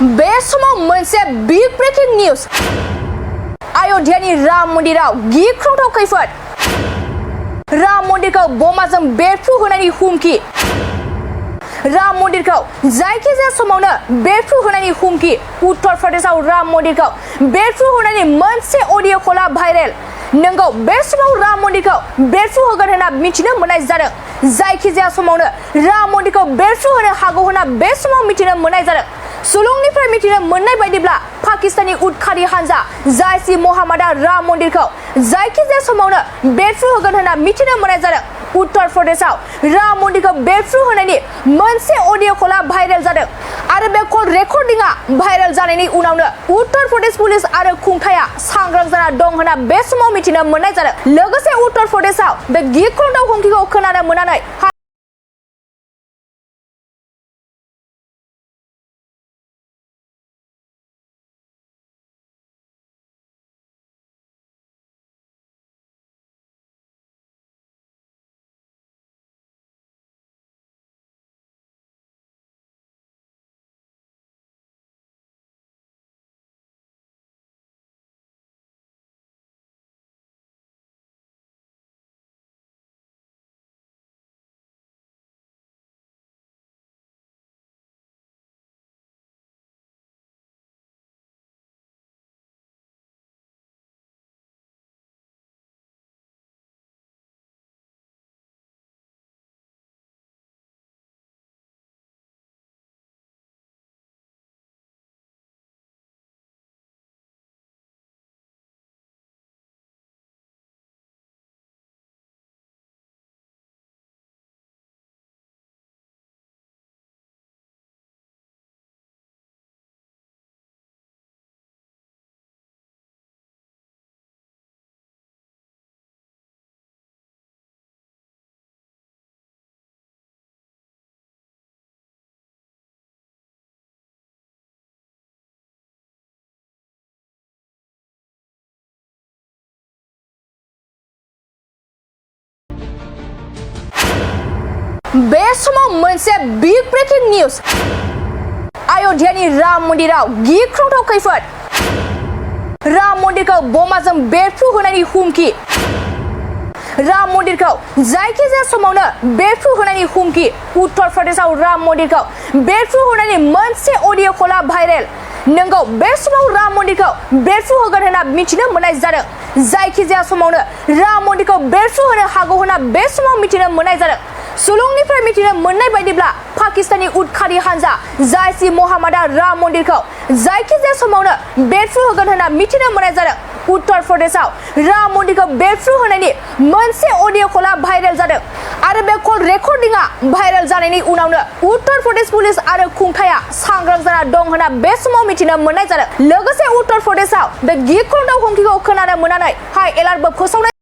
बे समाव मोनसे big breaking news अयोध्यानि Ram मन्दिराव गिख्रंथाव खैफोद राम मन्दिरखौ बमाजों बेरफ्रुहोनायनि हुमखि राम मन्दिरखौ जायखिजाया समावनो बेरफ्रुहोनायनि हुमखि उत्तर प्रदेशआव राम मन्दिरखौ बेरफ्रुहोनायनि मोनसे अडिअ कलआ भाइरेल नंगौ बे समाव राम मन्दिरखौ बेरफ्रुहोगोन होनना मिथिनो मोननाय जादों जायखिजाया समावनो राम मन्दिरखौ बेरफ्रुहोनो हागौ होनना बे समाव मिथिनो मोननाय जादों सुलुंनिफ्राय मिथिनो मोननाय बायदिब्ला पाकिस्ताननि उदखारि हानजा जैश-ए मोहम्मदआ राम मन्दिरखौ जायखिजाया समावनो बेरफ्रुहोगोन होनना मिथिनो मोननाय जादों उत्तर प्रदेशआव राम मन्दिरखौ बेरफ्रुहोनायनि मोनसे अडिअ कलआ भाइरेल जादों आरो बे कल रेकर्डिंआ भाइरेल जानायनि उनावनो उत्तर प्रदेश पुलिस आरो खुंथाया सांग्रां जाना दं होनना बे समाव मिथिनो मोननाय जादों लोगोसे उत्तर प्रदेशआव बे गिख्रंथाव हुमखिखौ खोनानो मोननानै बे समाव मोनसे बिग ब्रेकिं निउज अयोध्यानि राम मन्दिराव गिख्रंथाव खैफोद राम मन्दिरखौ बमाजों बेरफ्रुहोनायनि हुमखि राम मन्दिरखौ जायखिजाया समावनो बेरफ्रुहोनायनि हुमखि उत्तर प्रदेशआव राम मन्दिरखौ बेरफ्रुहोनायनि मोनसे अडिअ कलआ भाइरेल नंगौ बे समाव राम मन्दिरखौ बेरफ्रुहोगोन होनना मिथिनो मोननाय जादों जायखिजाया समावनो राम मन्दिरखौ बेरफ्रुहोनो हागौ होनना बे समाव मिथिनो मोननाय जादों सुलुंनिफ्राय मिथिनो मोननाय बायदिब्ला पाकिस्ताननि उदखारि हानजा जैश-ए मोहम्मदआ राम मन्दिरखौ जायखिजाया समावनो बेरफ्रुहोगोन होनना मिथिनो मोननाय जादों उत्तर प्रदेशआव राम मन्दिरखौ बेरफ्रुहोनायनि मोनसे अडिअ कलआ भाइरेल जादों आरो बे कल रेकर्डिंआ भाइरेल जानायनि उनावनो उत्तर प्रदेश पुलिस आरो खुंथाया सांग्रां जाना दं होनना बे समाव मिथिनो मोननाय जादों लोगोसे उत्तर प्रदेशआव बे गिख्रंथाव हुमखिखौ खोनानो मोननानै हाइ एलार्टबो फोसावनाय